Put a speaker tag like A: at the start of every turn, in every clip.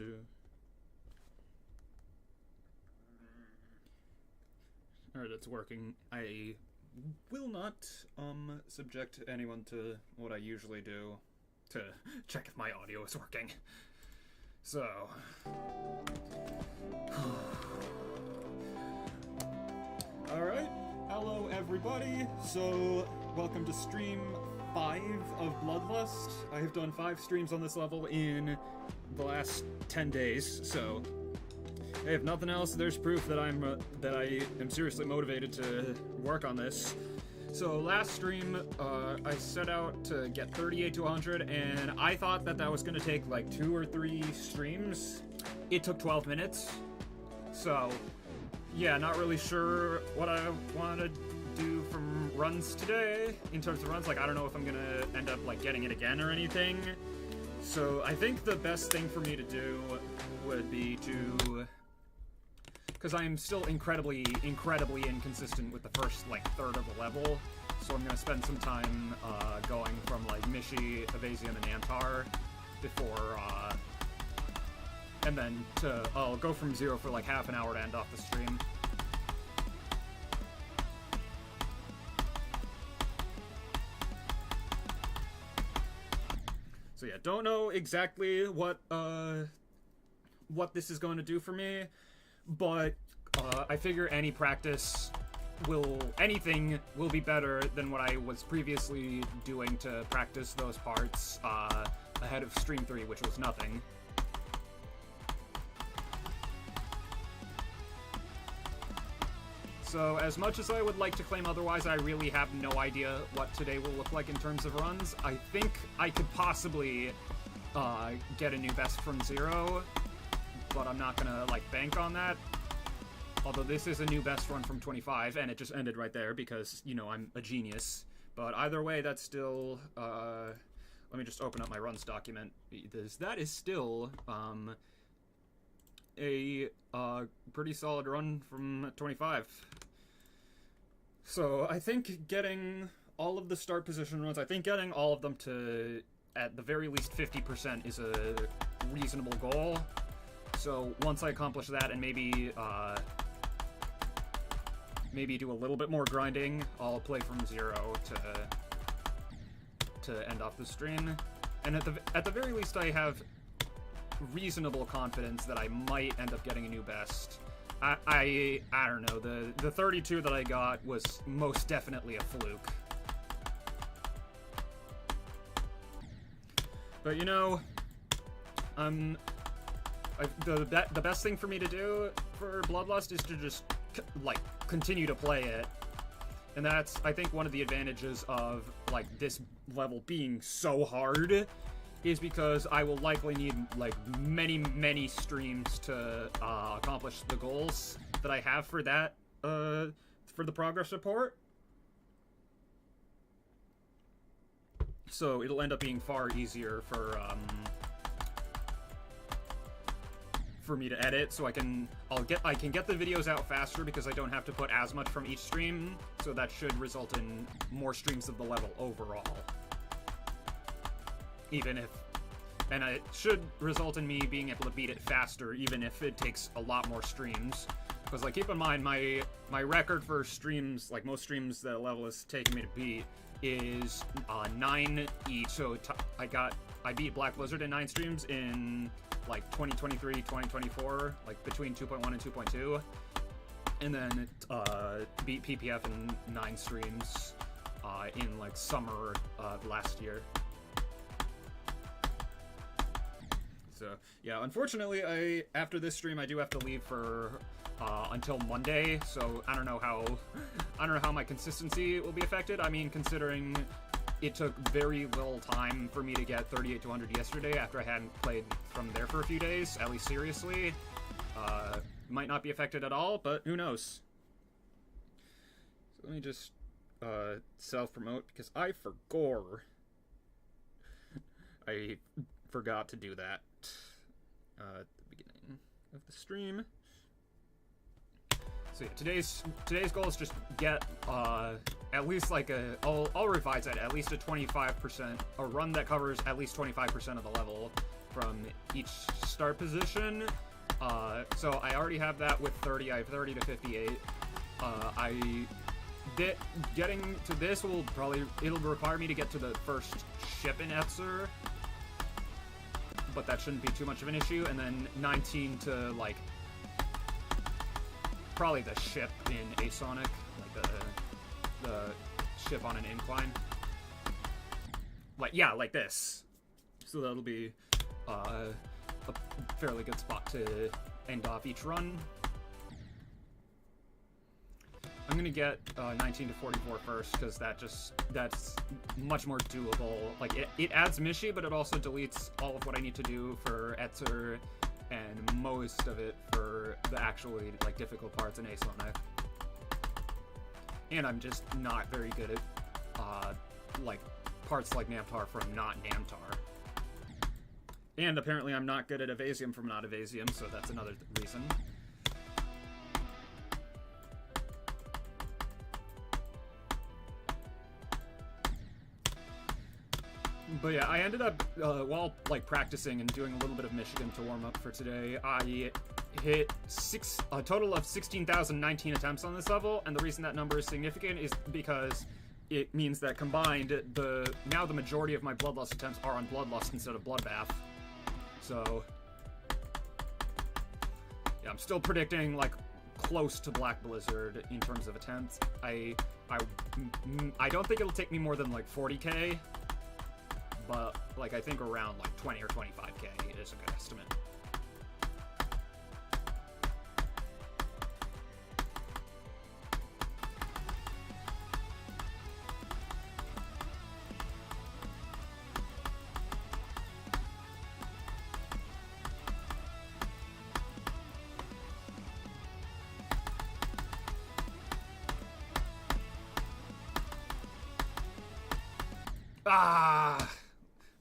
A: Alright, it's working. I will not subject anyone to what I usually do to check if my audio is working. So alright, hello everybody. So welcome to stream 5 of Bloodlust. I have done 5 streams on this level in the last 10 days, so hey, if nothing else, there's proof that I am seriously motivated to work on this. So last stream, I set out to get 38 to 100, and I thought that that was going to take like 2 or 3 streams. It took 12 minutes. So yeah, not really sure what I want to do from runs today in terms of runs. Like, I don't know if I'm going to end up like getting it again or anything. So I think the best thing for me to do would be to, because I am still incredibly inconsistent with the first, like, third of the level, so I'm going to spend some time going from, like, Mishi, Evasium, and Antar before, and then I'll go from 0 for, like, half an hour to end off the stream. So yeah, don't know exactly what this is going to do for me, but I figure any practice anything will be better than what I was previously doing to practice those parts ahead of Stream 3, which was nothing. So as much as I would like to claim otherwise, I really have no idea what today will look like in terms of runs. I think I could possibly get a new best from 0, but I'm not gonna, like, bank on that. Although this is a new best run from 25, and it just ended right there because, you know, I'm a genius. But either way, that's still, let me just open up my runs document. That is still, a pretty solid run from 25. So I think getting all of the start position runs, I think getting all of them to, at the very least, 50% is a reasonable goal. So once I accomplish that and maybe do a little bit more grinding, I'll play from 0 to end off the stream. And at the very least, I have reasonable confidence that I might end up getting a new best. I don't know, the 32 that I got was most definitely a fluke. But you know, the best thing for me to do for Bloodlust is to just, like, continue to play it. And that's, I think, one of the advantages of, like, this level being so hard, is because I will likely need, like, many streams to accomplish the goals that I have for that, for the progress report. So it'll end up being far easier for me to edit, so I can get the videos out faster because I don't have to put as much from each stream, so that should result in more streams of the level overall. And it should result in me being able to beat it faster, even if it takes a lot more streams. Because, like, keep in mind, my record for streams, like, most streams that a level has taken me to beat, is 9 each. So I beat Black Blizzard in 9 streams in, like, 2023, 2024, like, between 2.1 and 2.2. And then beat PPF in 9 streams in, like, summer of last year. So yeah, unfortunately, after this stream I do have to leave for until Monday. So I don't know how my consistency will be affected. I mean, considering it took very little time for me to get 38 to 100 yesterday after I hadn't played from there for a few days, at least seriously, might not be affected at all. But who knows? So let me just self-promote because I forgot to do that at the beginning of the stream. So yeah, today's goal is just get at least like I'll revise that, at least a 25%, a run that covers at least 25% of the level from each start position. So I already have that with 30. I have 30 to 58. Getting to this it'll require me to get to the first ship in Etzer, but that shouldn't be too much of an issue. And then 19 to, like, probably the ship in Asonic, like the ship on an incline. Like, yeah, like this. So that'll be a fairly good spot to end off each run. I'm gonna get 19 to 44 first, because that's much more doable. Like, it adds Mishi, but it also deletes all of what I need to do for Etzer, and most of it for the actually, like, difficult parts in Asonic. And I'm just not very good at, like, parts like Namtar from not Namtar. And apparently I'm not good at Evasium from not Evasium, so that's another reason. But yeah, I ended up, while, like, practicing and doing a little bit of Michigan to warm up for today, I hit a total of 16,019 attempts on this level, and the reason that number is significant is because it means that combined, now the majority of my Bloodlust attempts are on Bloodlust instead of Bloodbath. So, yeah, I'm still predicting, like, close to Black Blizzard in terms of attempts. I don't think it'll take me more than, like, 40k, but, like, I think around, like, 20 or 25k is a good estimate.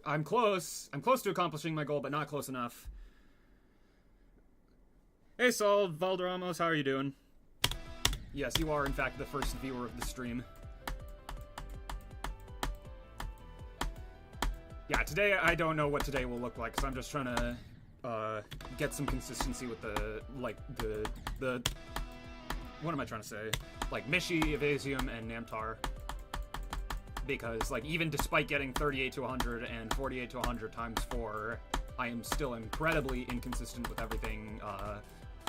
A: I'm close. I'm close to accomplishing my goal, but not close enough. Hey, Saul, Valderramos, how are you doing? Yes, you are, in fact, the first viewer of the stream. Yeah, today, I don't know what today will look like, because I'm just trying to get some consistency with the what am I trying to say? Like, Mishi, Evasium, and Namtar. Because, like, even despite getting 38 to 100 and 48 to 100 times 4, I am still incredibly inconsistent with everything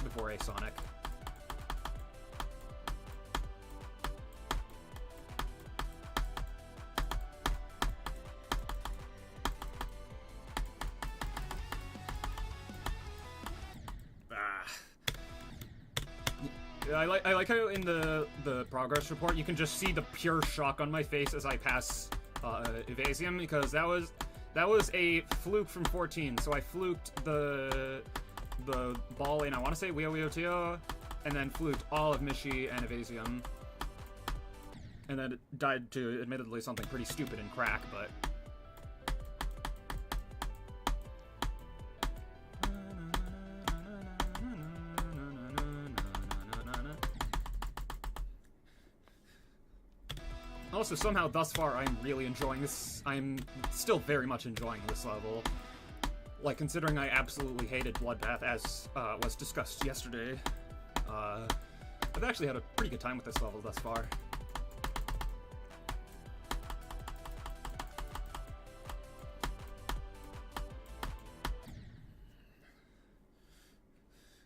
A: before Asonic. I like how in the progress report you can just see the pure shock on my face as I pass Evasium, because that was a fluke from 14. So I fluked the ball in, I want to say Wio Wio Tio, and then fluked all of Mishi and Evasium, and then it died to admittedly something pretty stupid in Crack, but. Also, somehow, thus far, I'm really enjoying this. I'm still very much enjoying this level. Like, considering I absolutely hated Bloodbath, as was discussed yesterday, I've actually had a pretty good time with this level thus far.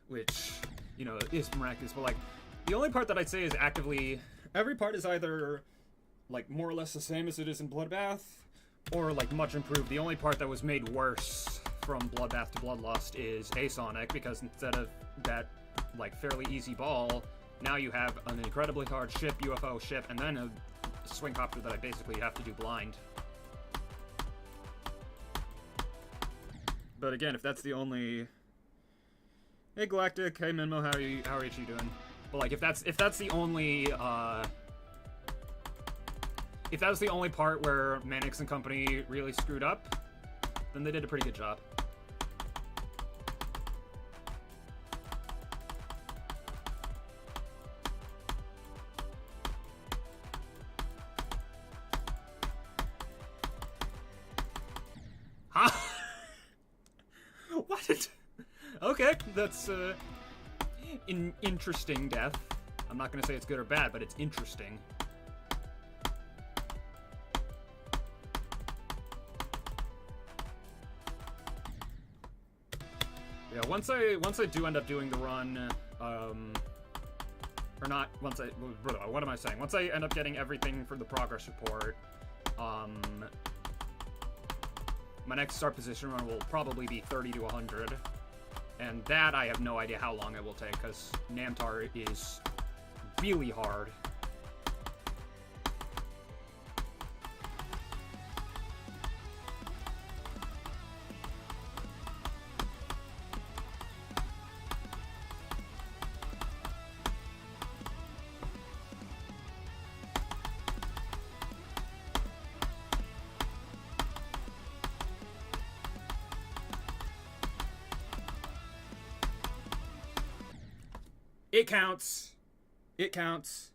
A: Which, you know, is miraculous, but, like, the only part that I'd say is actively... Every part is either... like, more or less the same as it is in Bloodbath, or, like, much improved. The only part that was made worse from Bloodbath to Bloodlust is Asonic, because instead of that, like, fairly easy ball, now you have an incredibly hard ship, UFO ship, and then a swing copter that I basically have to do blind. But again, if that's the only... Hey, Galactic, hey, Minmo, how are you doing? But, like, if that's the only, if that was the only part where Mannix and company really screwed up, then they did a pretty good job. Huh? Okay, that's an interesting death. I'm not gonna say it's good or bad, but it's interesting. Yeah, once I do end up doing the run, or not, what am I saying? Once I end up getting everything for the progress report, my next start position run will probably be 30 to 100. And that I have no idea how long it will take, because Namtar is really hard. It counts. It counts.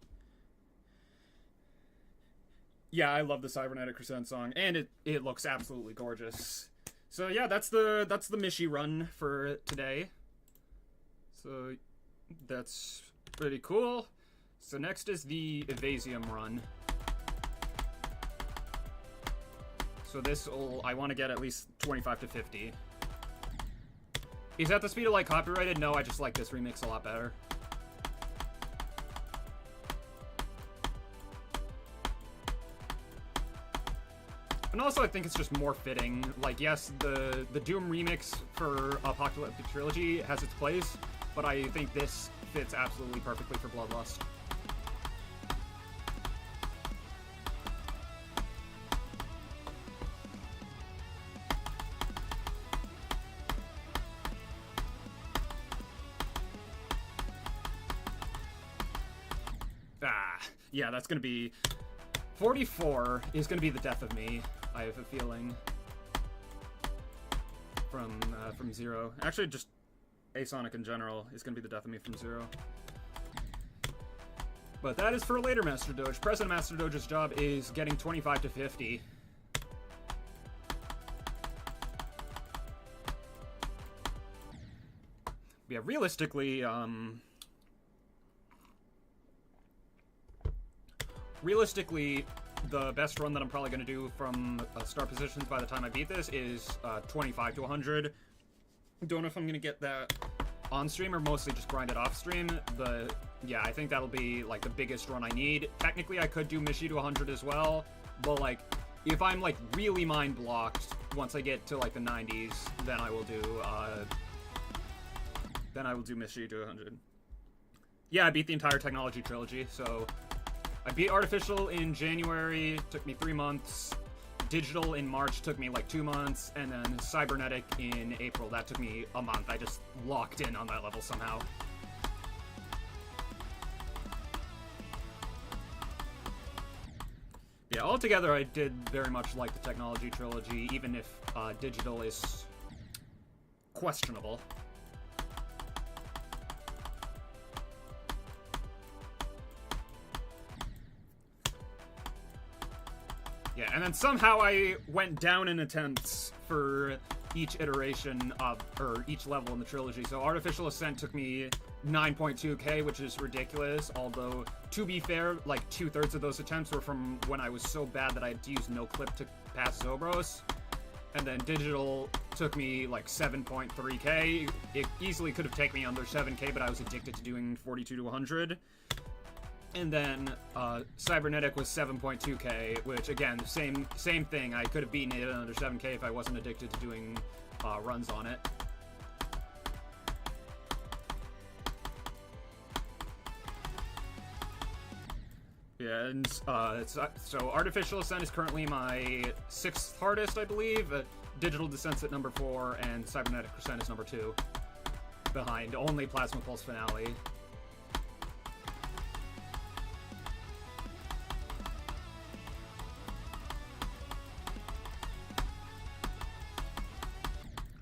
A: Yeah, I love the Cybernetic Crescent song, and it looks absolutely gorgeous. So yeah, that's the Mishi run for today. So that's pretty cool. So next is the Evasium run. So I want to get at least 25 to 50. Is that the speed of light copyrighted? No, I just like this remix a lot better. And also, I think it's just more fitting. Like, yes, the Doom remix for Apocalyptic Trilogy has its place, but I think this fits absolutely perfectly for Bloodlust. Yeah, that's gonna be... 44 is gonna be the death of me. I have a feeling. From Zero. Actually, just Asonic in general is gonna be the death of me from Zero. But that is for later Master Doge. Present Master Doge's job is getting 25 to 50. Yeah, realistically, the best run that I'm probably going to do from start positions by the time I beat this is 25 to 100. Don't know if I'm going to get that on stream or mostly just grind it off stream, but yeah, I think that'll be like the biggest run I need. Technically, I could do Mishi to 100 as well, but like if I'm like really mind blocked once I get to like the 90s, then I will do Mishi to 100. Yeah, I beat the entire Technology Trilogy, so I beat Artificial in January, took me 3 months. Digital in March took me like 2 months, and then Cybernetic in April, that took me a month. I just locked in on that level somehow. Yeah, altogether I did very much like the Technology Trilogy, even if Digital is questionable. Yeah, and then somehow I went down in attempts for each iteration of, or each level in the trilogy. So Artificial Ascent took me 9.2k, which is ridiculous, although, to be fair, like 2/3 of those attempts were from when I was so bad that I had to use no clip to pass Zobros. And then Digital took me like 7.3k. It easily could have taken me under 7k, but I was addicted to doing 42 to 100. And then Cybernetic was 7.2k, which again, same thing. I could have beaten it under 7k if I wasn't addicted to doing runs on it. Yeah, and so Artificial Ascent is currently my 6th hardest, I believe. Digital Descent's at number 4, and Cybernetic Ascent is number 2, behind only Plasma Pulse Finale.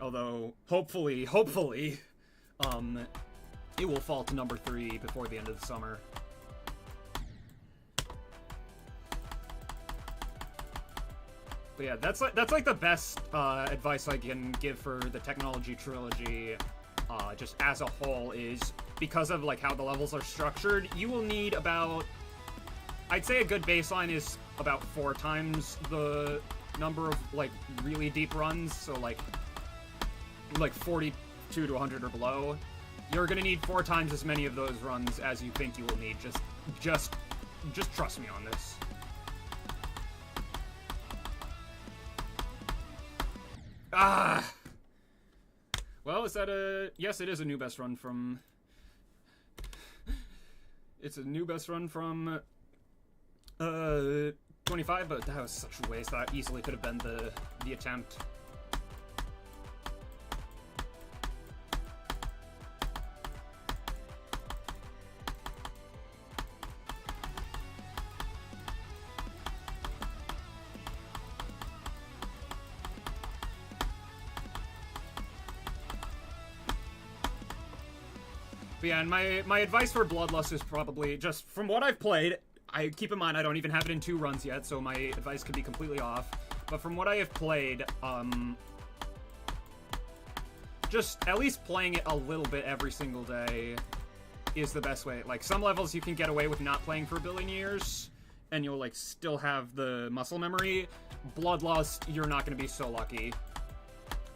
A: Although, hopefully, it will fall to number 3 before the end of the summer. But yeah, that's like the best advice I can give for the technology trilogy, just as a whole, is because of like how the levels are structured. You will need about, I'd say a good baseline is about 4 times the number of like really deep runs. So like 42 to 100 or below. You're gonna need 4 times as many of those runs as you think you will need. Just trust me on this. Ah! Well, is that a... Yes, it is a new best run from... It's a new best run from... 25, but that was such a waste. That easily could have been the attempt. But yeah, and my advice for Bloodlust is probably, just from what I've played, I keep in mind I don't even have it in 2 runs yet, so my advice could be completely off. But from what I have played, just at least playing it a little bit every single day is the best way. Like, some levels you can get away with not playing for a billion years, and you'll like still have the muscle memory. Bloodlust, you're not going to be so lucky.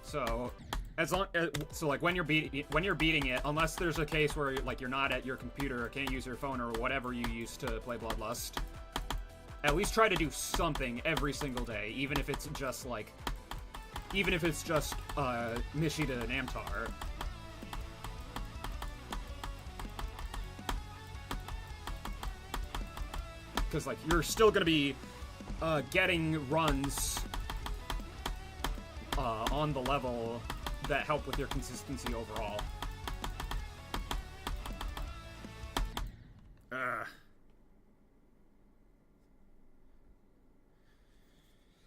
A: So as long so like when you're beating it, unless there's a case where like you're not at your computer or can't use your phone or whatever you use to play Bloodlust, at least try to do something every single day, even if it's just Nishida and Amtar. Because like you're still gonna be getting runs on the level that help with your consistency overall.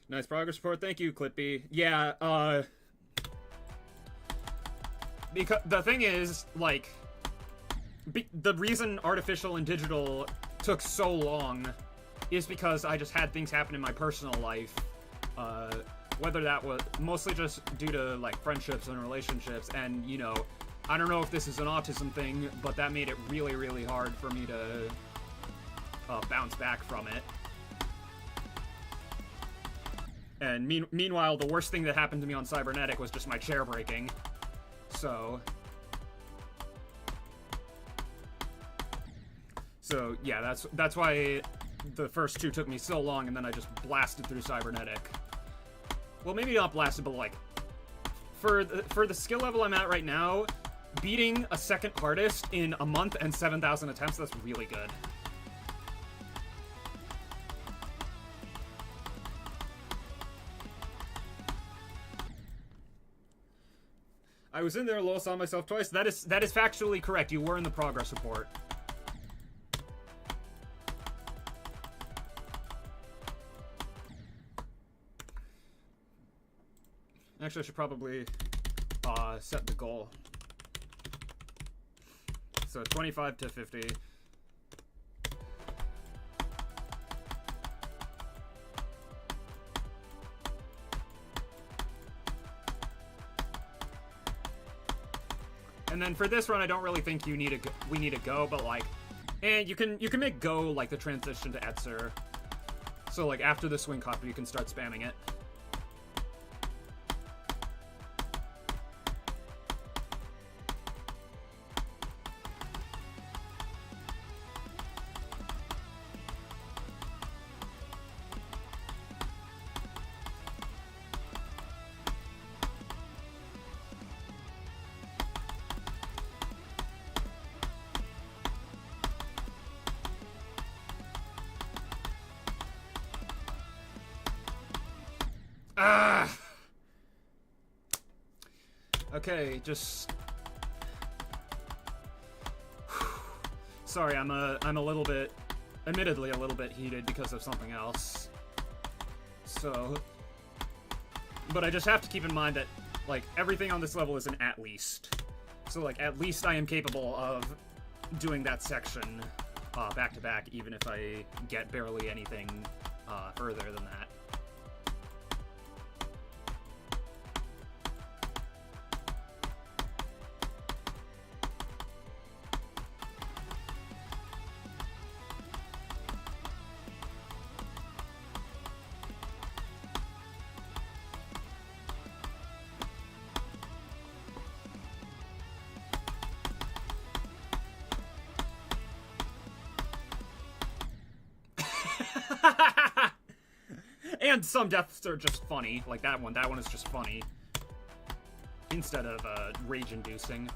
A: Nice progress report. Thank you, Clippy. Yeah, because the thing is, like, the reason artificial and digital took so long is because I just had things happen in my personal life. Whether that was mostly just due to like friendships and relationships, and you know, I don't know if this is an autism thing, but that made it really, really hard for me to bounce back from it. And meanwhile, the worst thing that happened to me on Cybernetic was just my chair breaking. So yeah, that's why the first 2 took me so long, and then I just blasted through Cybernetic. Well, maybe not blasted, but like for the skill level I'm at right now, beating a second hardest in a month and 7,000 attempts, that's really good. I was in there, lol, saw myself twice. That is factually correct. You were in the progress report. Actually, I should probably set the goal. So 25 to 50. And then for this run, I don't really think we need a go, but like, you can make go like the transition to Etzer. So like after the swing copter, you can start spamming it. Okay, just... Sorry, I'm a little bit, admittedly a little bit heated because of something else. So... But I just have to keep in mind that, like, everything on this level is an at least. So, like, at least I am capable of doing that section back to back, even if I get barely anything further than that. And some deaths are just funny, like that one. That one is just funny. Instead of, rage-inducing.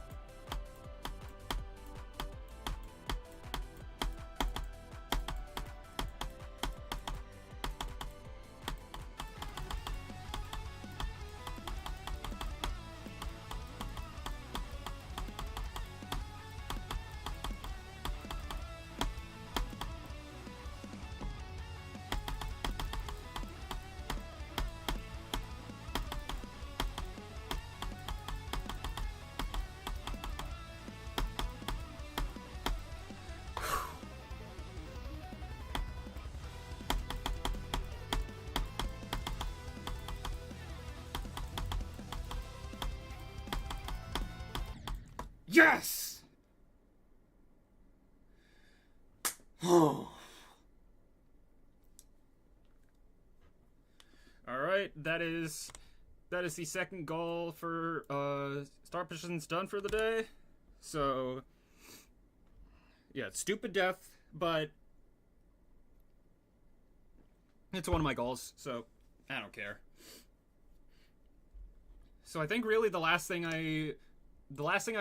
A: Yes! Oh. Alright, that is the second goal for start positions done for the day. So yeah, stupid death, but it's one of my goals, so I don't care. So I think really the last thing I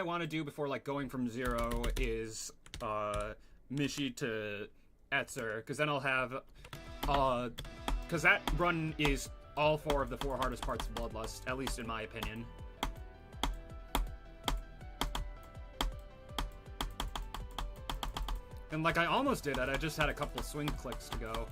A: want to do before, like, going from 0 is, Mishi to Etzer, because then I'll have, because that run is all 4 of the 4 hardest parts of Bloodlust, at least in my opinion. And, like, I almost did it, I just had a couple swing clicks to go.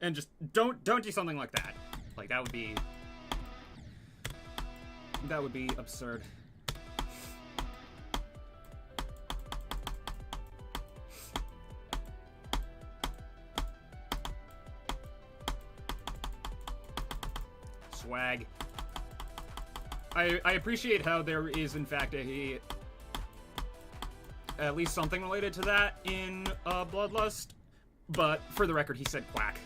A: And just don't do something like that. Like, that would be absurd. Swag. I appreciate how there is in fact at least something related to that in Bloodlust, but for the record he said quack.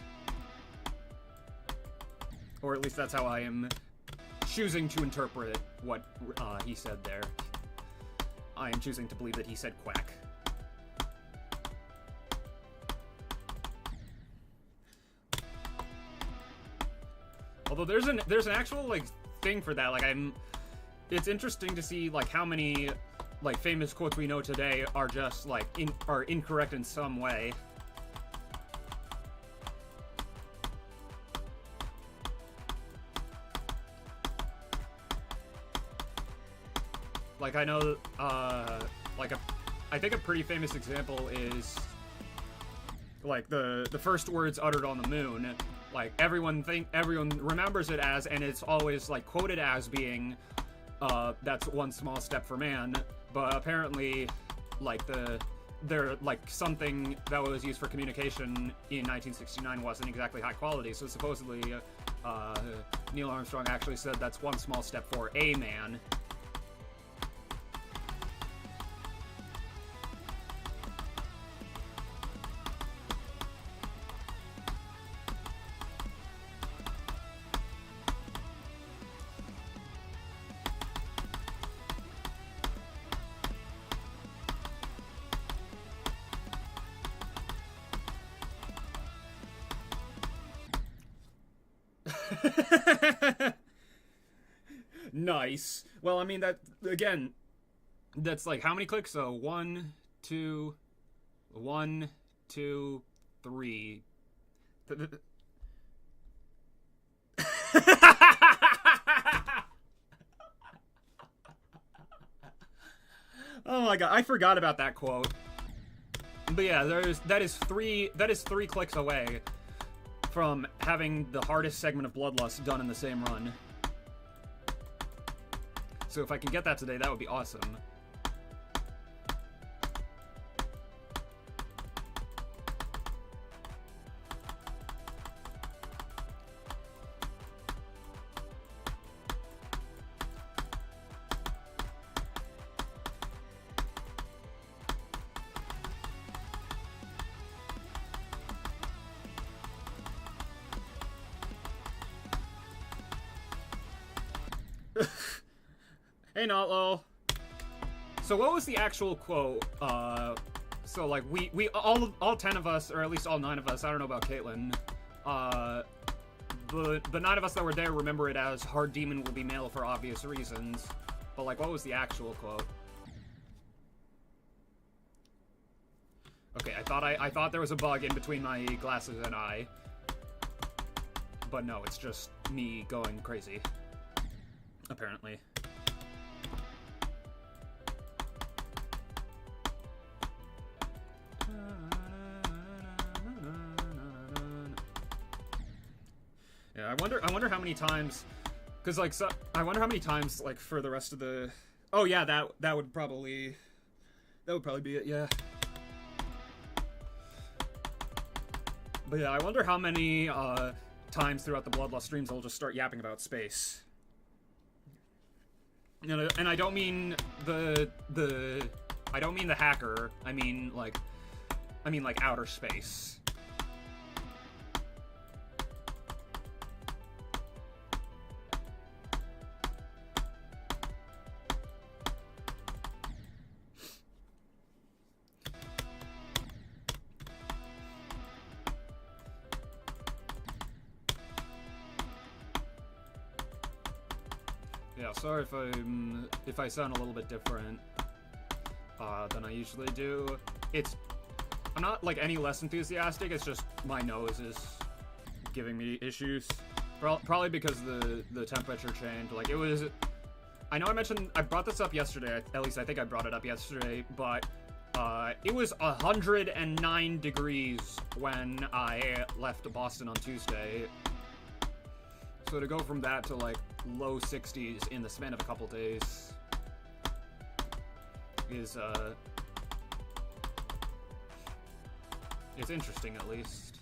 A: Or at least that's how I am choosing to interpret what he said there. I am choosing to believe that he said quack. Although there's an actual, like, thing for that. Like, it's interesting to see, like, how many, like, famous quotes we know today are just, like, are incorrect in some way. Like, I know, I think a pretty famous example is, like, the first words uttered on the moon. Like, everyone remembers it as, and it's always, like, quoted as being, that's one small step for man, but apparently, like, something that was used for communication in 1969 wasn't exactly high quality, so supposedly, Neil Armstrong actually said that's one small step for a man. Nice. Well, I mean, that, again, that's like, how many clicks? So, 1, 2, 1, 2, 3. Oh my god, I forgot about that quote. But yeah, that is three clicks away from having the hardest segment of Bloodlust done in the same run. So if I can get that today, that would be awesome. Hey, not lol. So what was the actual quote? So like we all 10 of us, or at least all 9 of us, I don't know about Caitlin, the 9 of us that were there remember it as hard demon will be male for obvious reasons. But like, what was the actual quote? Okay, I thought there was a bug in between my glasses and eye. But no, it's just me going crazy. Apparently. Yeah, I wonder how many times, cause like, so, I wonder how many times, like, for the rest of the, oh yeah, that would probably be it, yeah. But yeah, I wonder how many, times throughout the Bloodlust streams I'll just start yapping about space. And I don't mean I don't mean the hacker, I mean like outer space. Yeah, sorry if I sound a little bit different than I usually do. I'm not like any less enthusiastic. It's just my nose is giving me issues. Probably because the temperature changed. Like it was. I know I brought this up yesterday. At least I think I brought it up yesterday. But it was 109 degrees when I left Boston on Tuesday. So to go from that to like low 60s in the span of a couple days is it's interesting, at least.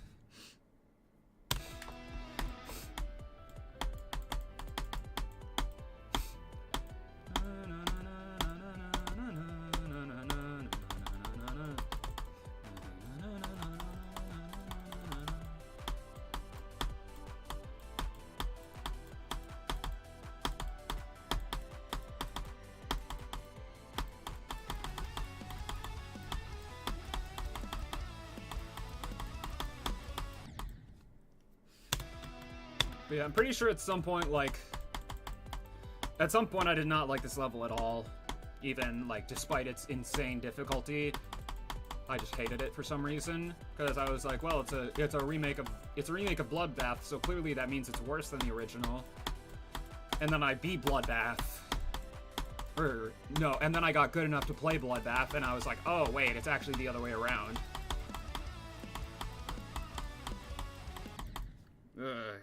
A: But yeah, I'm pretty sure at some point I did not like this level at all. Even, like, despite its insane difficulty. I just hated it for some reason. Because I was like, well, it's a remake of Bloodbath, so clearly that means it's worse than the original. And then I beat Bloodbath. And then I got good enough to play Bloodbath, and I was like, oh wait, it's actually the other way around. Ugh.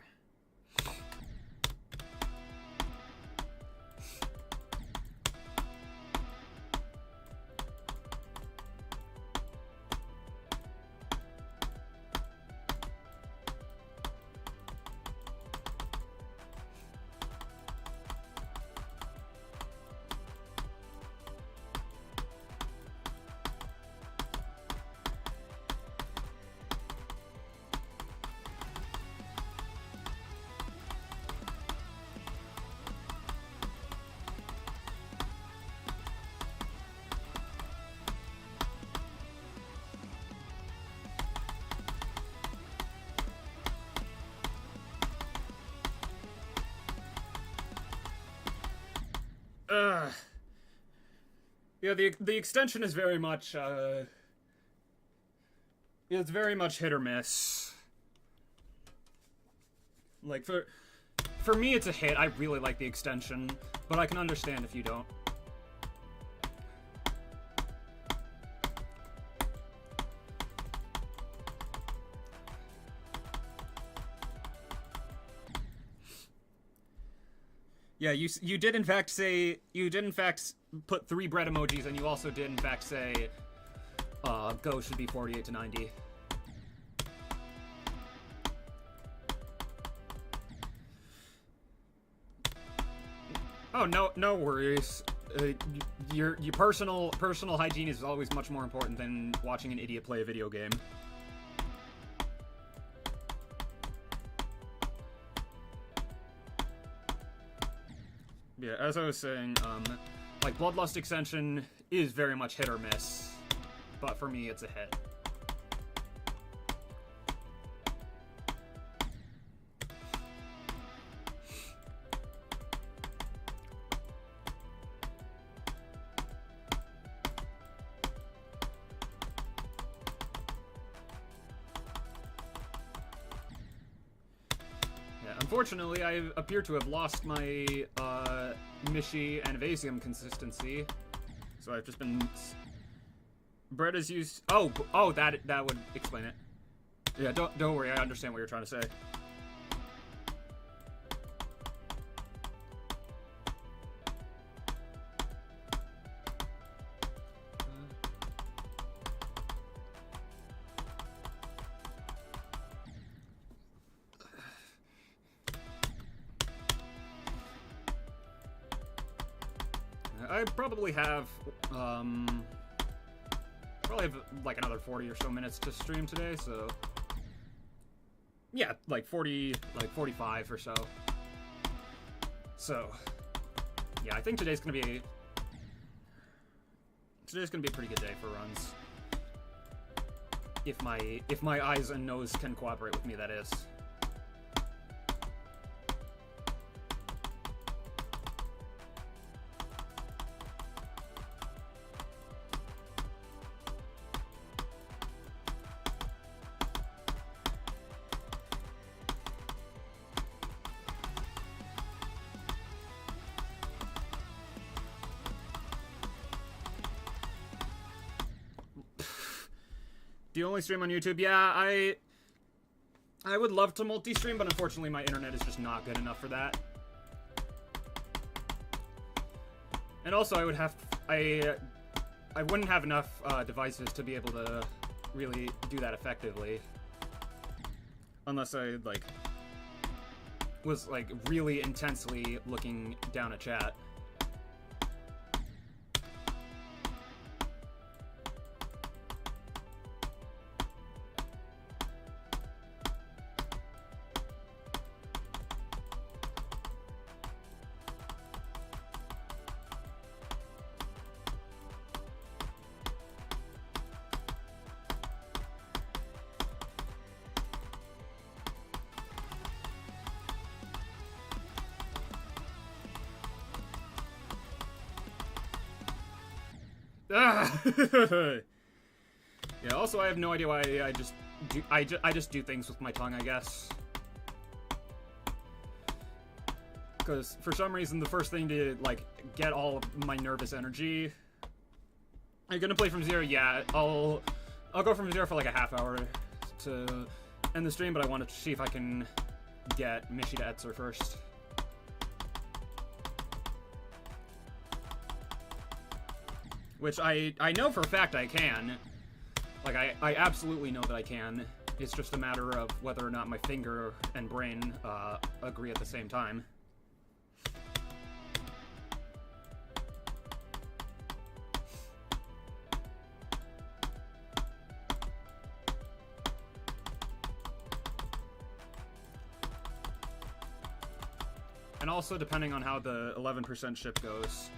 A: Yeah, the extension is very much, it's very much hit or miss. Like, for me it's a hit. I really like the extension, but I can understand if you don't. Yeah, you did in fact put 3 bread emojis, and you also did in fact say, Go should be 48 to 90. Oh, no worries. Your personal hygiene is always much more important than watching an idiot play a video game. Yeah, as I was saying, like, Bloodlust extension is very much hit or miss, but for me, it's a hit. Unfortunately, I appear to have lost my Mishi and Vasium consistency, so I've just been. Bread is used. Oh, that would explain it. Yeah, don't worry. I understand what you're trying to say. I probably have, like another 40 or so minutes to stream today, so yeah, like 45 or so. So yeah, I think today's gonna be a pretty good day for runs. If my eyes and nose can cooperate with me, that is. Do you only stream on YouTube? Yeah, I would love to multi-stream, but unfortunately my internet is just not good enough for that. And also I wouldn't have enough devices to be able to really do that effectively. Unless I, like, was, like, really intensely looking down a chat. Yeah, also I have no idea why I just do things with my tongue, I guess. Because for some reason the first thing to, like, get all of my nervous energy. Are you gonna play from zero? Yeah, I'll go from zero for like a half hour to end the stream, but I wanted to see if I can get Mishi to Etzer first. Which I know for a fact I can. Like, I absolutely know that I can. It's just a matter of whether or not my finger and brain agree at the same time. And also depending on how the 11% ship goes.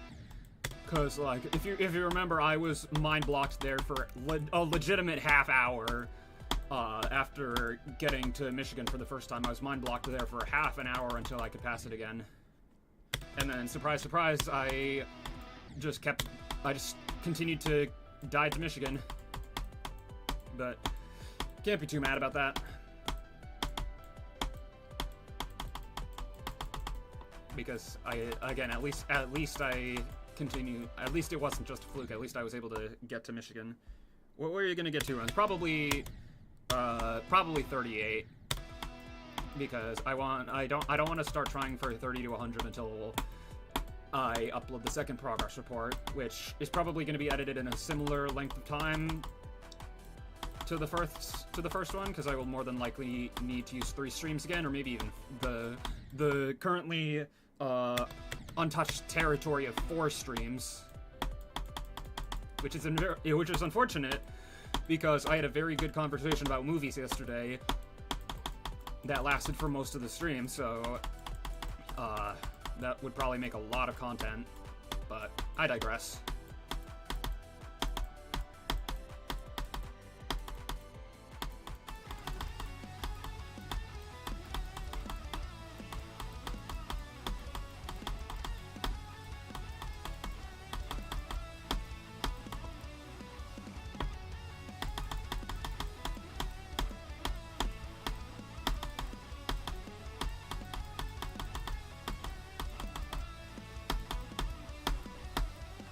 A: Because, like, if you remember, I was mind blocked there for a legitimate half hour after getting to Michigan for the first time. I was mind blocked there for half an hour until I could pass it again. And then, surprise, surprise, I just continued to die to Michigan. But can't be too mad about that. Because at least it wasn't just a fluke. At least I was able to get to Michigan. Where are you gonna get 2 runs? Probably 38. Because I don't want to start trying for 30 to 100 until I upload the second progress report, which is probably going to be edited in a similar length of time to the first one, because I will more than likely need to use 3 streams again, or maybe even the currently untouched territory of 4 streams, which is unfortunate, because I had a very good conversation about movies yesterday that lasted for most of the stream. So that would probably make a lot of content, but I digress.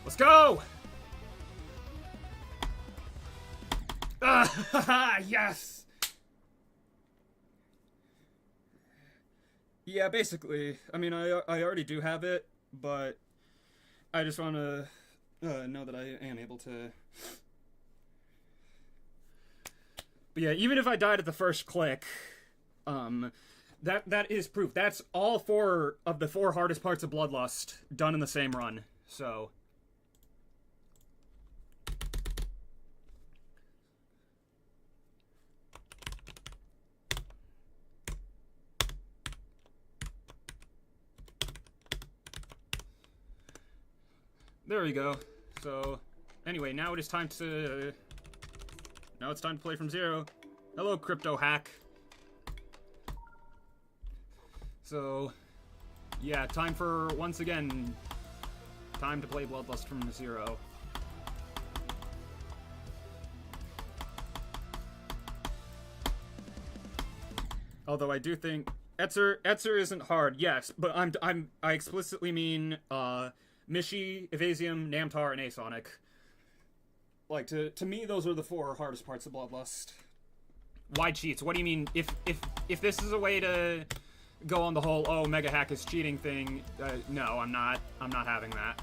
A: Let's go! Yes! Yeah, basically. I mean, I already do have it, but I just want to know that I am able to. But yeah, even if I died at the first click, that is proof. That's all 4 of the 4 hardest parts of Bloodlust done in the same run. So. There we go. So, anyway, now it is time to... Now it's time to play from zero. Hello, crypto hack. So, yeah, time for, once again, time to play Bloodlust from zero. Although I do think... Etzer isn't hard, yes, but I explicitly mean, Mishi, Evasium, Namtar, and Asonic. Like, to me, those are the 4 hardest parts of Bloodlust. Why cheats? What do you mean? If this is a way to go on the whole, oh, Mega Hack is cheating thing, no, I'm not having that.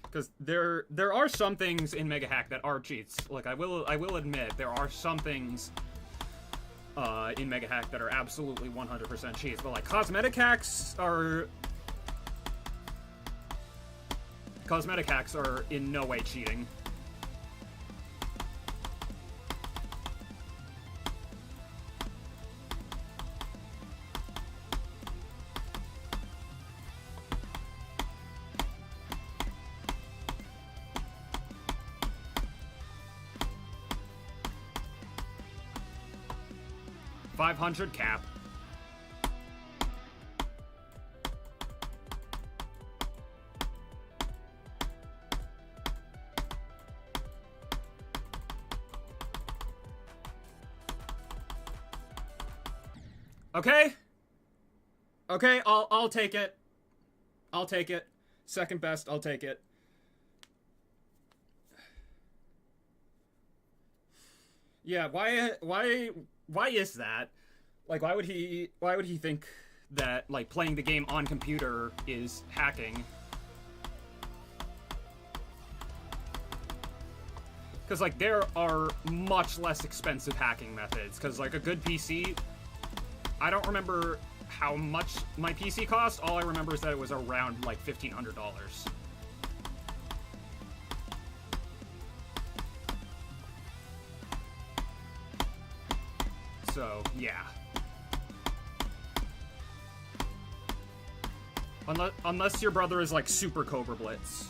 A: Because there are some things in Mega Hack that are cheats. Like, I will admit, there are some things in Mega Hack that are absolutely 100% cheats. But, like, cosmetic hacks are in no way cheating. $500 cap. Okay. Okay, I'll take it. I'll take it. Second best, I'll take it. Yeah, why is that? Like, why would he think that, like, playing the game on computer is hacking? Because, like, there are much less expensive hacking methods. Because, like, a good PC, I don't remember how much my PC cost. All I remember is that it was around, like, $1,500. So, yeah. Unless your brother is, like, super Cobra Blitz.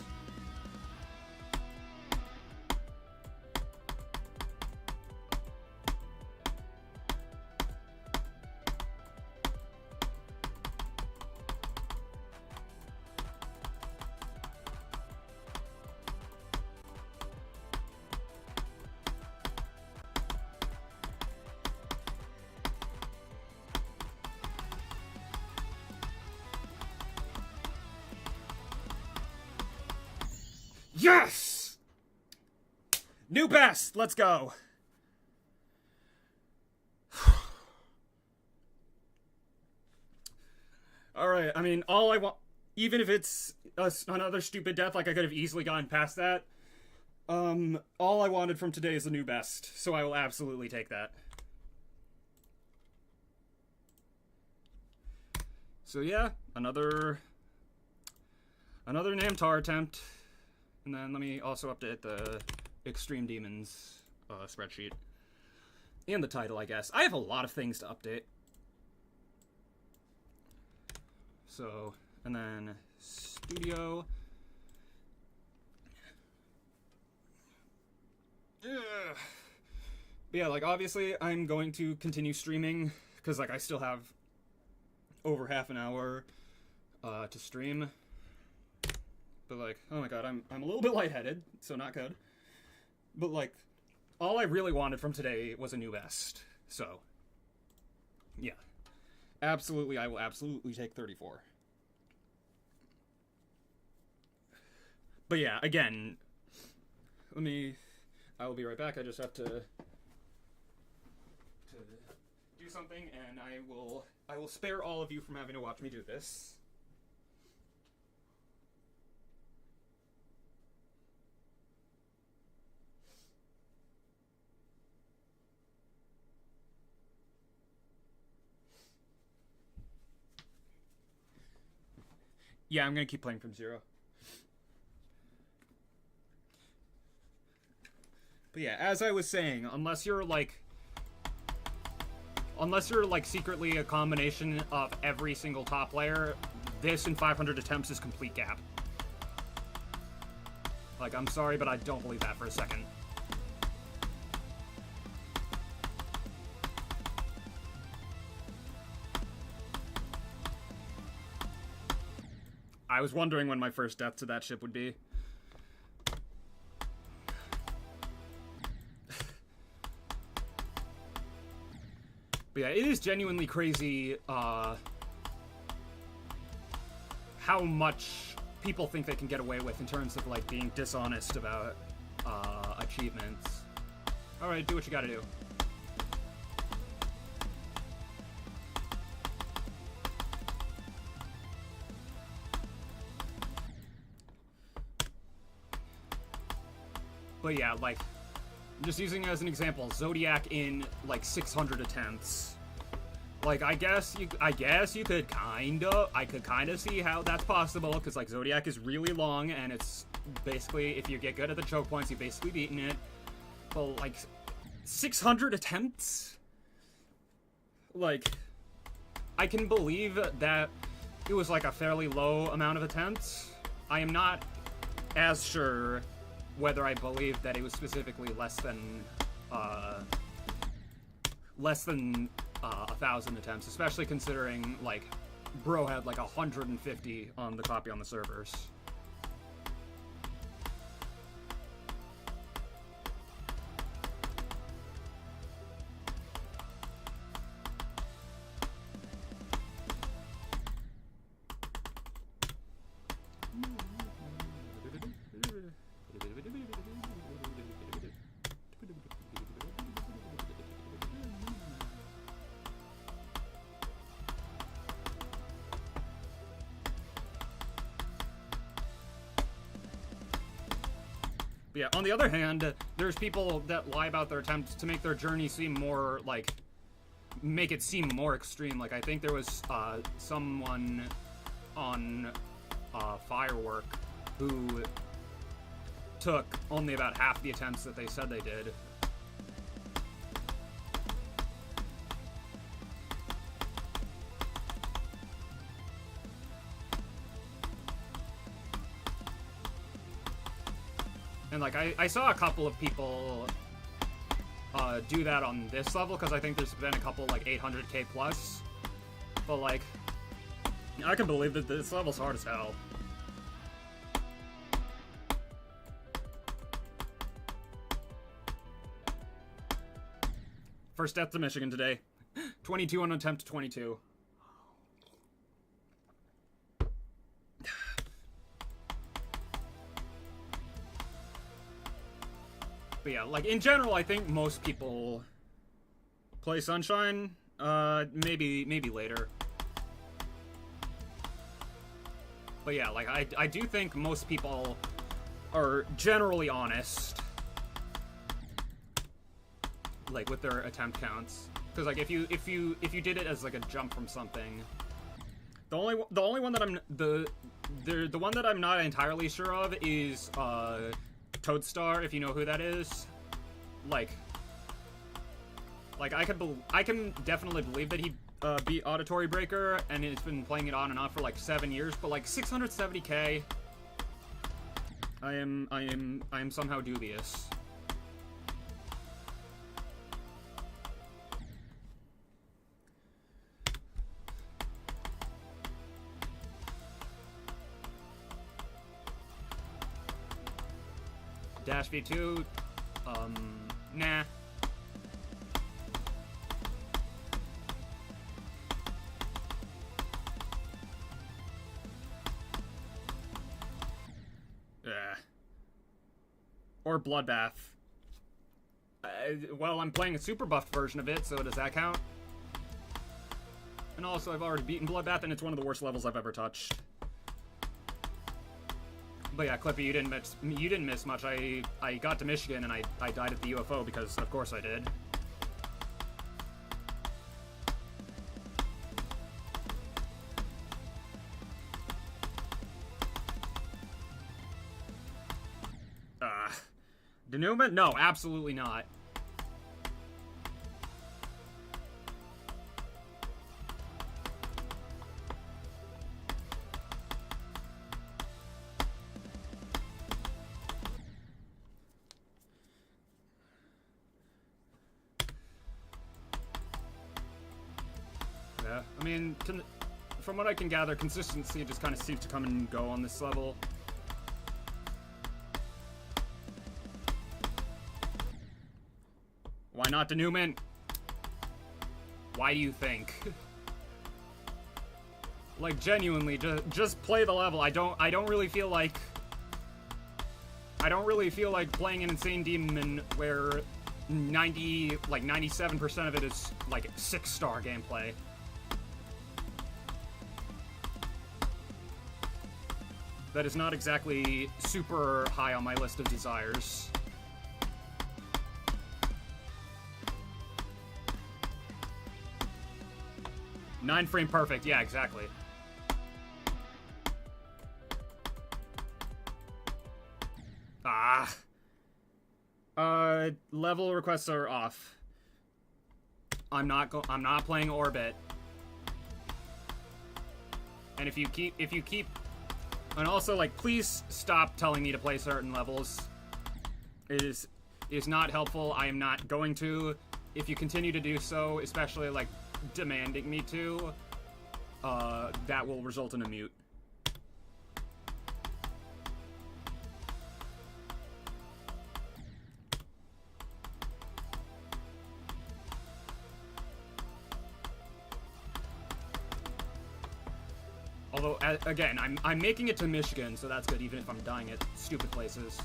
A: Yes! New best! Let's go! Alright, I mean, all I want... Even if it's another stupid death, like I could have easily gotten past that, all I wanted from today is a new best, so I will absolutely take that. So yeah, another Namtar attempt. And then let me also update the Extreme Demons spreadsheet. And the title, I guess. I have a lot of things to update. So, and then studio. Ugh. But yeah, like, obviously, I'm going to continue streaming, because, like, I still have over half an hour to stream. But, like, oh my god, I'm a little bit lightheaded, so not good. But, like, all I really wanted from today was a new vest. So, yeah. Absolutely, I will absolutely take 34. But yeah, again, I will be right back. I just have to do something, and I will spare all of you from having to watch me do this. Yeah, I'm gonna keep playing from zero. But yeah, as I was saying, unless you're like secretly a combination of every single top layer, this in 500 attempts is complete gap. Like, I'm sorry, but I don't believe that for a second. I was wondering when my first death to that ship would be. But yeah, it is genuinely crazy how much people think they can get away with in terms of, like, being dishonest about achievements. Alright, do what you gotta do. But yeah, like, just using it as an example, Zodiac in, like, 600 attempts. Like, I guess you could I could kinda see how that's possible, because, like, Zodiac is really long, and it's basically, if you get good at the choke points, you've basically beaten it. But, like, 600 attempts? Like, I can believe that it was, like, a fairly low amount of attempts. I am not as sure whether I believe that it was specifically less than 1,000 attempts, especially considering, like, bro had like 150 on the copy on the servers. But yeah, on the other hand, there's people that lie about their attempts to make their journey seem more, like, make it seem more extreme. Like, I think there was someone on Firework who took only about half the attempts that they said they did. And, like, I saw a couple of people do that on this level, because I think there's been a couple, like, 800k plus. But, like, I can believe that this level's hard as hell. First death to Michigan today. 22 on attempt 22. But yeah, like, in general, I think most people play Sunshine, maybe later. But yeah, like, I do think most people are generally honest, like, with their attempt counts. Because, like, if you did it as, like, a jump from something, the only one that I'm the one that I'm not entirely sure of is Toadstar, if you know who that is. like I can definitely believe that he beat Auditory Breaker, and he's been playing it on and off for like 7 years. But like 670k, I am somehow dubious. Dash V2, nah. Or Bloodbath. Well, I'm playing a super buffed version of it, so does that count? And also, I've already beaten Bloodbath, and it's one of the worst levels I've ever touched. But yeah, Clippy, you didn't miss much. I got to Michigan and I died at the UFO because of course I did. Denouement? No, absolutely not. Yeah, I mean, from what I can gather, consistency just kind of seems to come and go on this level. Why not Denouement? Why do you think? Like, genuinely, just play the level. I don't really feel like playing an Insane Demon where 97% of it is like 6-star gameplay. That is not exactly super high on my list of desires. Nine frame perfect, yeah, exactly. Level requests are off. I'm not playing Orbit. And if you keep, and also, like, please stop telling me to play certain levels. It is not helpful. I am not going to. If you continue to do so, especially, like, demanding me to, that will result in a mute. Although, again, I'm making it to Michigan, so that's good, even if I'm dying at stupid places.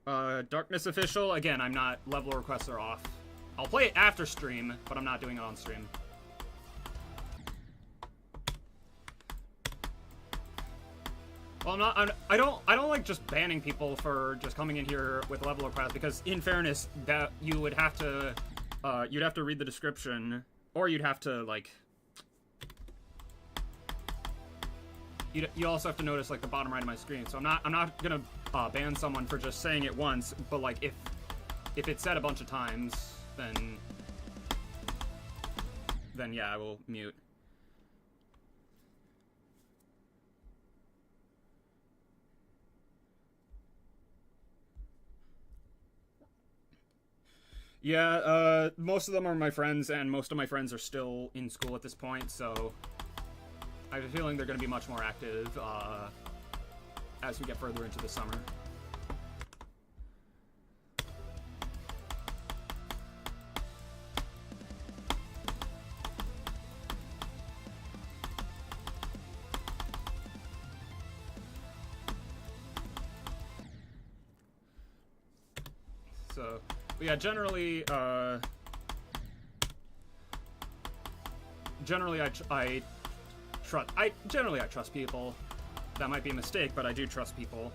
A: Darkness Official, again, I'm not, level requests are off. I'll play it after stream, but I'm not doing it on stream. Well, I don't like just banning people for just coming in here with level requests, because in fairness, that you would have to, you'd have to read the description, or you'd have to, like, you also have to notice, like, the bottom right of my screen. So I'm not gonna ban someone for just saying it once, but, like, if it's said a bunch of times, then yeah, I will mute. Yeah, most of them are my friends, and most of my friends are still in school at this point, so I have a feeling they're going to be much more active as we get further into the summer. So, but yeah, generally I trust people. That might be a mistake, but I do trust people.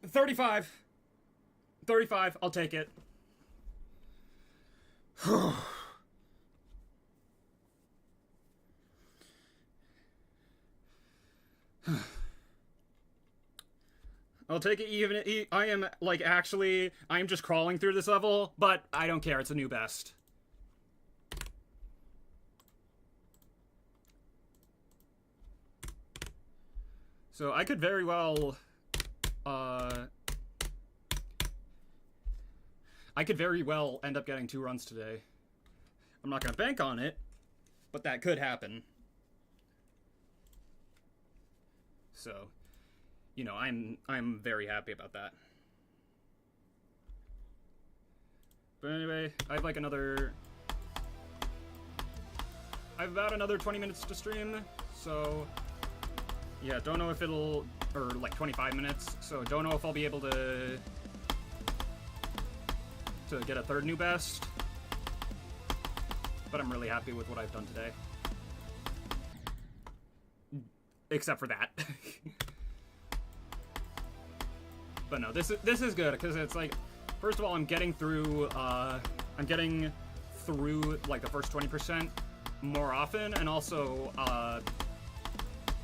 A: 35. 35, I'll take it. I'll take it even. I am, like, actually, I am just crawling through this level, but I don't care. It's a new best. So I could very well, I could very well end up getting 2 runs today. I'm not gonna bank on it, but that could happen. So, you know, I'm very happy about that. But anyway, I have like another... I have about another 20 minutes to stream, so... Yeah, don't know if it'll... Or like 25 minutes, so don't know if I'll be able to get a 3rd new best. But I'm really happy with what I've done today. Except for that. But no, this is good, because it's like, first of all, I'm getting through, like, the first 20% more often, and also,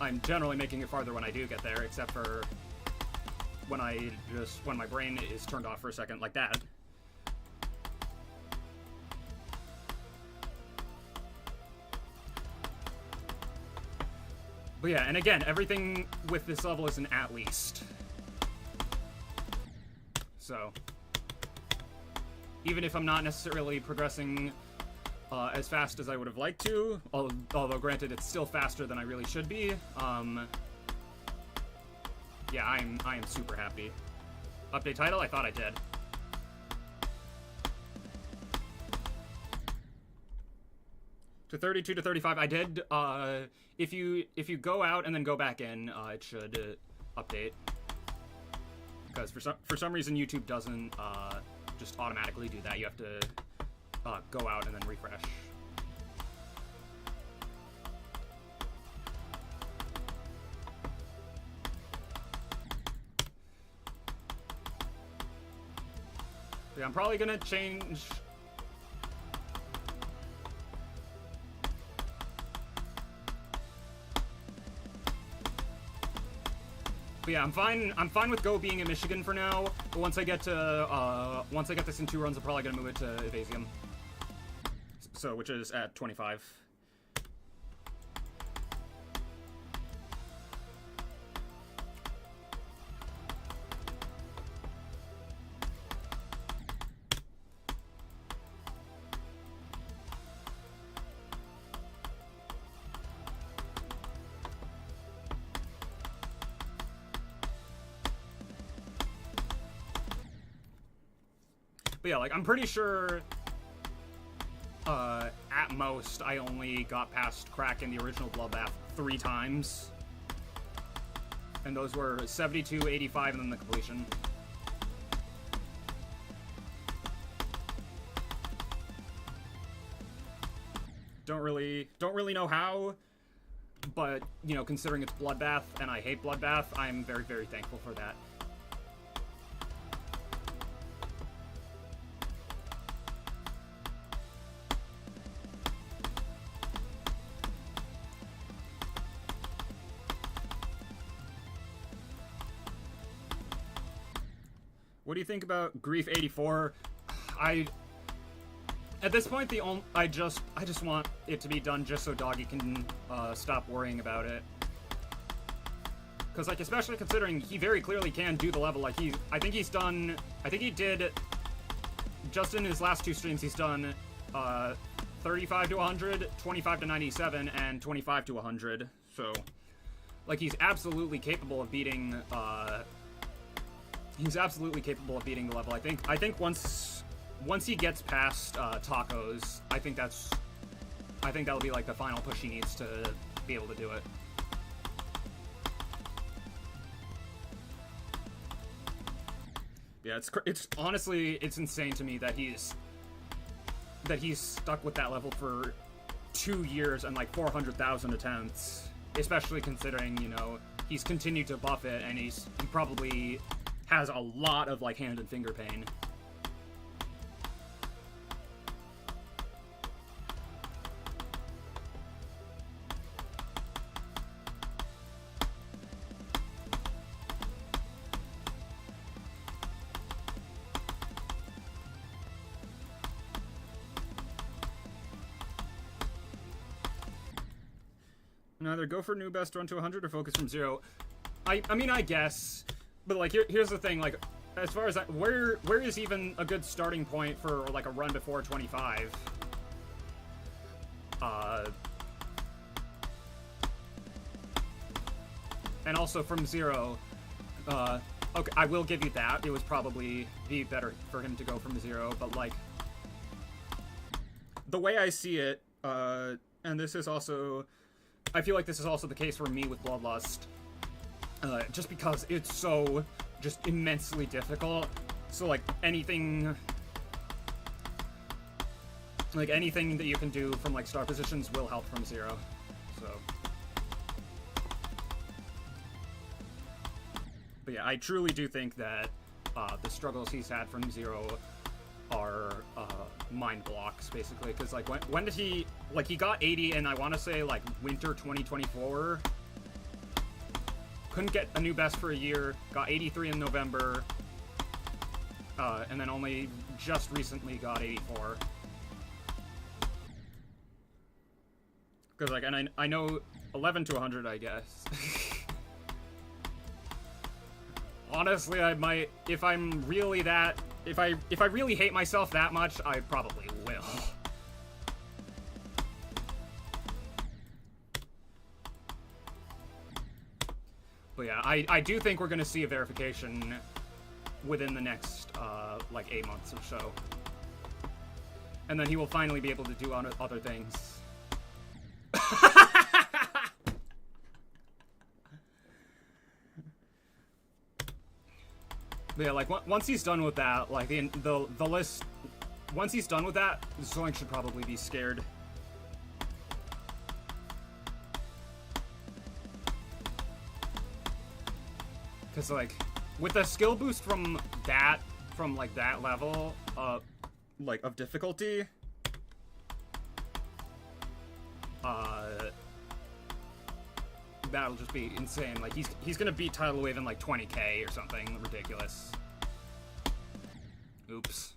A: I'm generally making it farther when I do get there, except for when when my brain is turned off for a second, like that. But yeah, and again, everything with this level is an at least. So, even if I'm not necessarily progressing as fast as I would have liked to, although granted it's still faster than I really should be, yeah, I am super happy. Update title? I thought I did. To 32 to 35, I did. If you go out and then go back in, it should update. Because for some reason YouTube doesn't just automatically do that. You have to go out and then refresh. Yeah, I'm probably gonna change. But yeah, I'm fine with Go being in Michigan for now. But once I get this in 2 runs, I'm probably gonna move it to Evasium. So, which is at 25. But yeah, like, I'm pretty sure, at most, I only got past Crack in the original Bloodbath 3 times. And those were 72, 85, and then the completion. Don't really know how, but, you know, considering it's Bloodbath, and I hate Bloodbath, I'm very, very thankful for that. What do you think about Grief 84? At this point, I just want it to be done just so Doggy can stop worrying about it. Because, like, especially considering he very clearly can do the level. Like, I think he did, just in his last 2 streams, he's done 35 to 100, 25 to 97, and 25 to 100. So, like, he's absolutely capable of beating. He's absolutely capable of beating the level. I think once he gets past Tacos, I think that'll be like the final push he needs to be able to do it. Yeah, it's honestly, it's insane to me that he's stuck with that level for 2 years and like 400,000 attempts, especially considering, you know, he's continued to buff it, and he probably has a lot of, like, hand and finger pain. Either go for new best run to 100 or focus from 0. I mean, I guess, but like here's the thing, like as far as where is even a good starting point for like a run before 25? And also from 0, okay, I will give you that. It was probably be better for him to go from 0, but like the way I see it, and this is also, I feel like this is also the case for me with Bloodlust, just because it's so just immensely difficult. So like anything that you can do from like star positions will help from 0. So, but yeah, I truly do think that the struggles he's had from 0 are mind blocks, basically, because like when did he, like, he got 80 and I want to say like winter 2024, couldn't get a new best for a year, got 83 in November, and then only just recently got 84. Because like, and I know 11 to 100, I guess. Honestly, I might, if I'm really that, if I really hate myself that much, I probably will. But yeah, I do think we're gonna see a verification within the next, like 8 months or so. And then he will finally be able to do other things. But yeah, like, once he's done with that, like, the list, once he's done with that, Zoink should probably be scared. Because, like, with the skill boost from that level, like, of difficulty, that'll just be insane. Like, he's gonna beat Tidal Wave in like 20k or something ridiculous. Oops.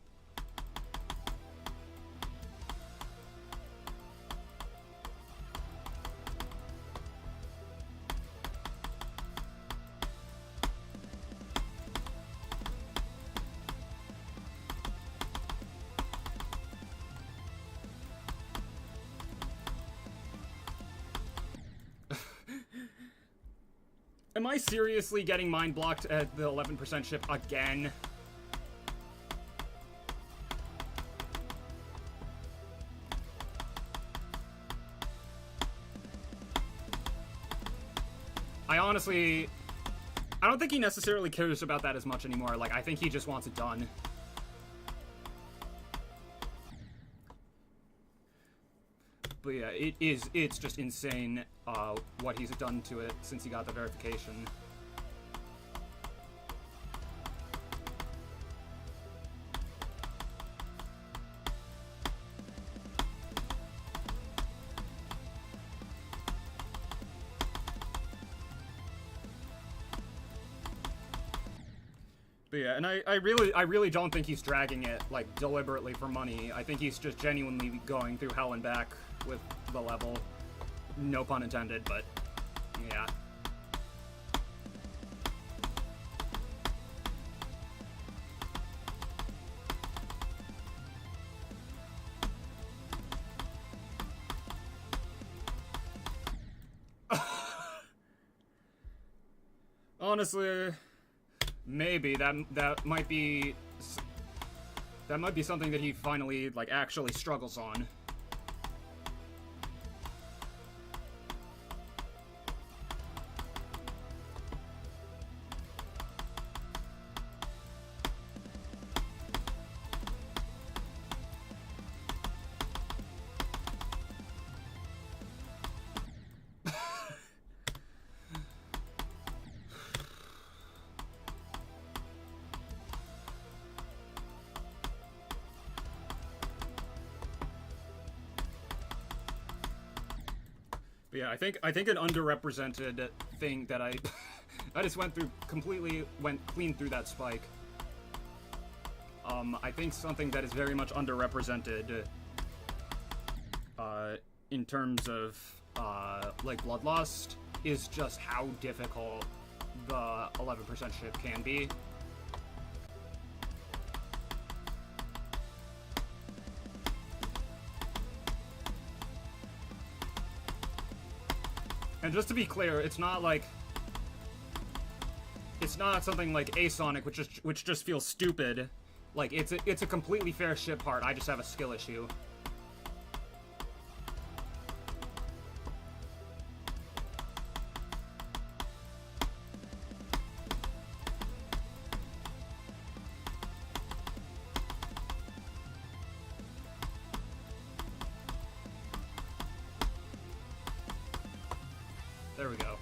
A: Am I seriously getting mind blocked at the 11% ship again? I honestly, I don't think he necessarily cares about that as much anymore. Like, I think he just wants it done. But yeah, it's just insane what he's done to it since he got the verification. But yeah, and I really don't think he's dragging it, like, deliberately for money. I think he's just genuinely going through hell and back with the level. No pun intended, but yeah. Honestly, maybe that might be something that he finally, like, actually struggles on. But yeah, I think an underrepresented thing that I I just went clean through that spike. I think something that is very much underrepresented in terms of like Bloodlust is just how difficult the 11% ship can be. And just to be clear, it's not something like Asonic, which just feels stupid. Like it's a completely fair ship part. I just have a skill issue. There we go.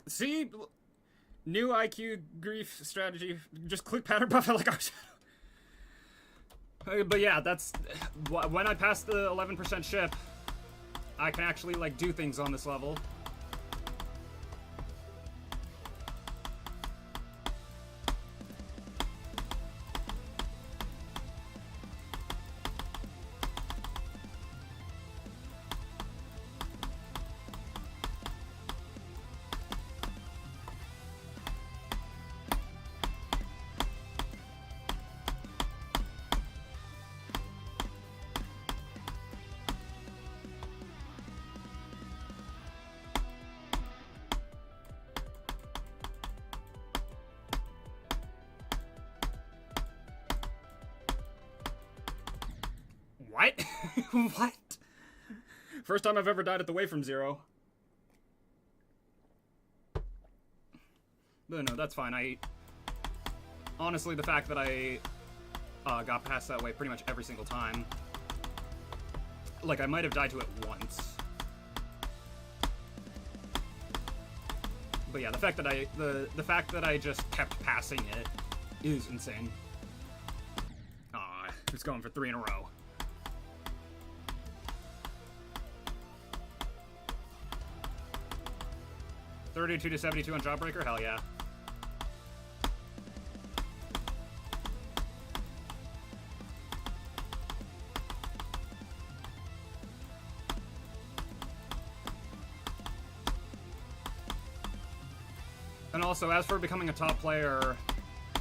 A: See? New IQ grief strategy. Just click pattern buff like our shadow. But yeah, that's when I pass the 11% ship, I can actually like do things on this level. What? What? First time I've ever died at the way from zero. But no, that's fine. Honestly, the fact that I got past that way pretty much every single time. Like, I might have died to it once. But yeah, the fact that I just kept passing it is insane. Aw, it's going for 3 in a row. 32 to 72 on Jawbreaker? Hell yeah. And also, as for becoming a top player,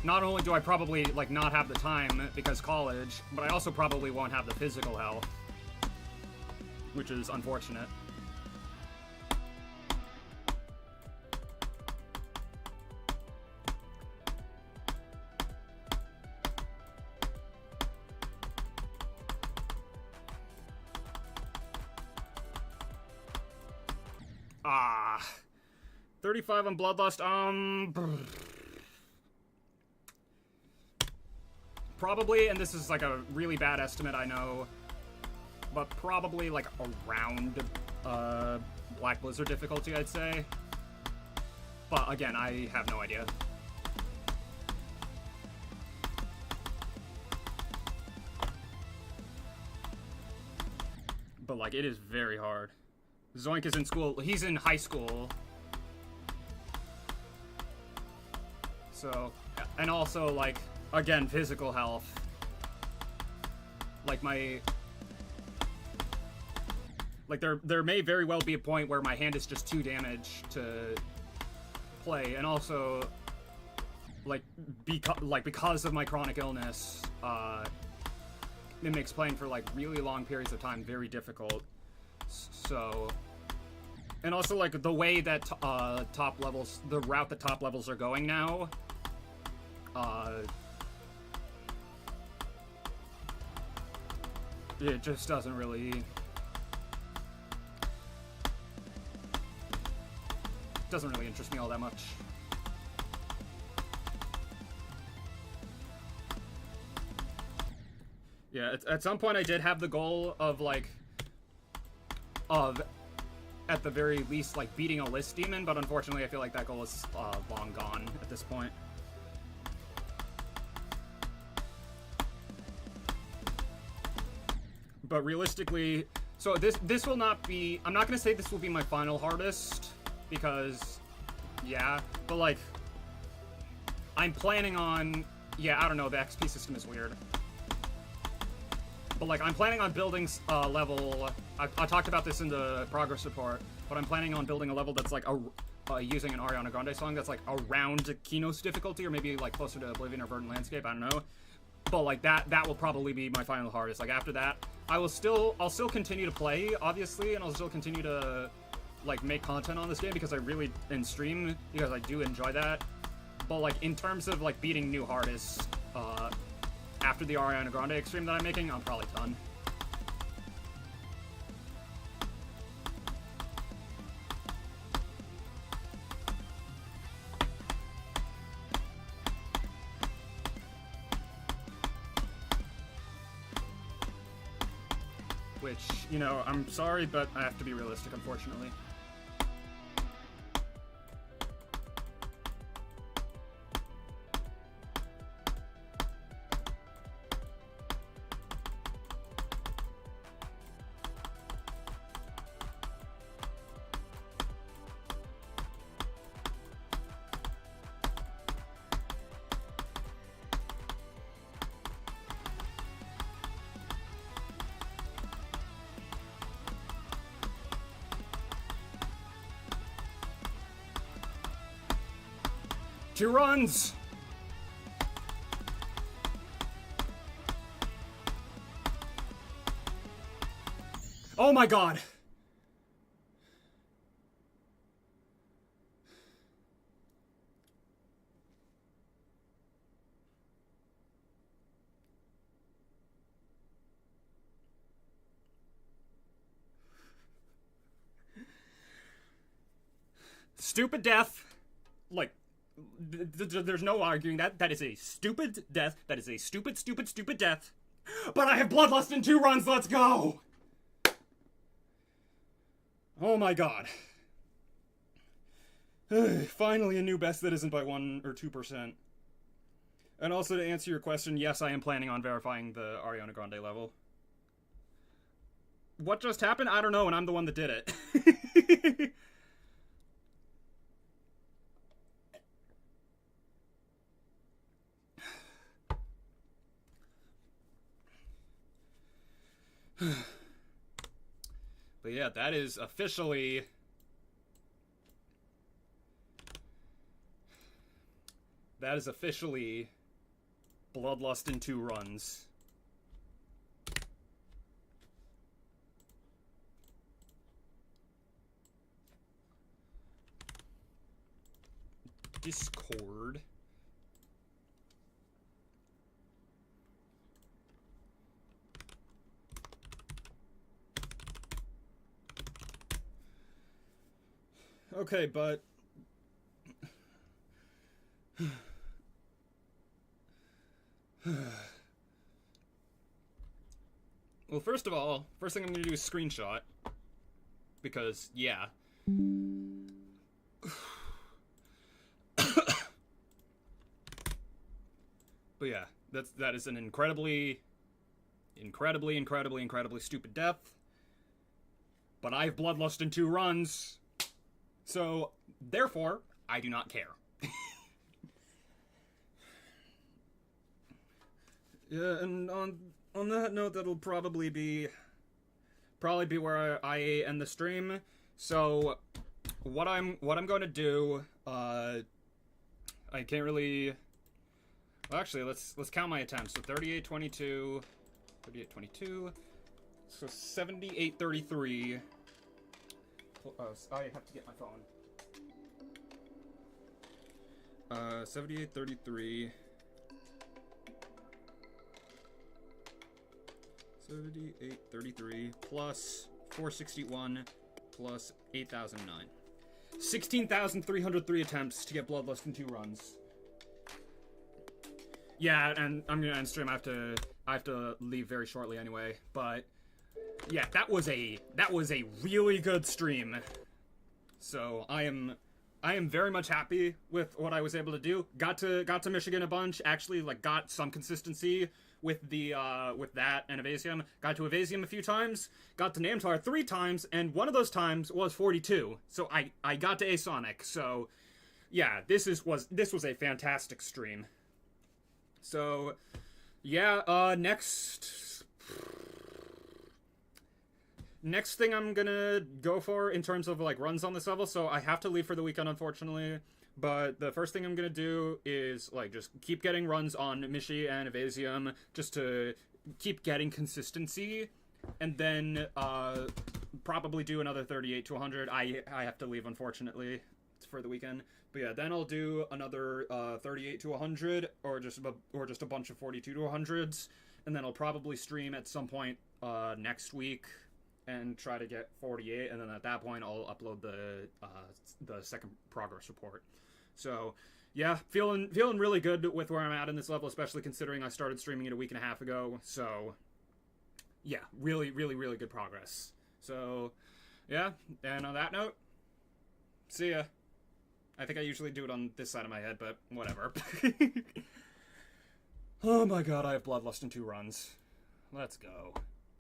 A: not only do I probably, like, not have the time because college, but I also probably won't have the physical health. Which is unfortunate. Ah, 35 on Bloodlust. Probably, and this is like a really bad estimate, I know, but probably like around Black Blizzard difficulty, I'd say. But again, I have no idea. But like, it is very hard. Zoink is in school. He's in high school. So, and also, like, again, physical health. Like, there may very well be a point where my hand is just too damaged to play. And also, because of my chronic illness, it makes playing for, like, really long periods of time very difficult. So, and also, like, the way that the route that top levels are going now, it just doesn't really interest me all that much. Yeah, at some point I did have the goal of, like, at the very least, like, beating a list demon, but unfortunately I feel like that goal is long gone at this point. But realistically, so this will not be, I'm not going to say this will be my final hardest, because, yeah, but, like, I'm planning on, yeah, I don't know, the XP system is weird. But, like, I'm planning on building a level, I talked about this in the progress report, but I'm planning on building a level that's, like, using an Ariana Grande song that's, like, around Kino's difficulty, or maybe, like, closer to Oblivion or Verdant Landscape, I don't know. But, like, that will probably be my final hardest. Like, after that, I'll still continue to play, obviously, and I'll still continue to, like, make content on this game, because I really, and stream, because I do enjoy that. But, like, in terms of, like, beating new hardest, after the Ariana Grande extreme that I'm making, I'm probably done. Which, you know, I'm sorry, but I have to be realistic, unfortunately. Two runs! Oh my god! Stupid death. Like, there's no arguing that. That is a stupid death. That is a stupid death. But I have Bloodlust in 2 runs, let's go! Oh my god. Finally a new best that isn't by 1 or 2%. And also to answer your question, yes, I am planning on verifying the Ariana Grande level. What just happened? I don't know, and I'm the one that did it. But yeah, that is officially... That is officially Bloodlust in 2 runs. Discord. Okay, but... Well, first of all, first thing I'm gonna do is screenshot. Because, yeah. But yeah, that is an incredibly stupid death. But I have Bloodlust in 2 runs. So, therefore, I do not care. Yeah, and on that note, that'll probably be where I end the stream. So, what I'm going to do, I can't really. Well, actually, let's count my attempts. So 38, 22, so 78, 33. I have to get my phone. 78, 33. 78, 33 plus 461 plus 8,009. 16,303 attempts to get Bloodlust in 2 runs. yeah, and I'm gonna end stream. I have to leave very shortly anyway. But yeah, that was a really good stream. So I am very much happy with what I was able to do. Got to Michigan a bunch. Actually, like, got some consistency with the with that and Evasium. Got to Evasium a few times. Got to Namtar 3 times, and one of those times was 42. So I got to Asonic. So yeah, this was a fantastic stream. So yeah, next thing I'm gonna go for in terms of like runs on this level, so I have to leave for the weekend, unfortunately, but the first thing I'm gonna do is like just keep getting runs on Mishi and Evasium just to keep getting consistency, and then probably do another 38 to 100. I have to leave, unfortunately, for the weekend. But yeah, then I'll do another 38 to 100, or just a bunch of 42 to 100s, and then I'll probably stream at some point next week and try to get 48, and then at that point I'll upload the second progress report. So yeah, feeling really good with where I'm at in this level, especially considering I started streaming it a week and a half ago. So yeah, really good progress. So yeah, and on that note, see ya. I think I usually do it on this side of my head, but whatever. Oh my god, I have Bloodlust in 2 runs. Let's go.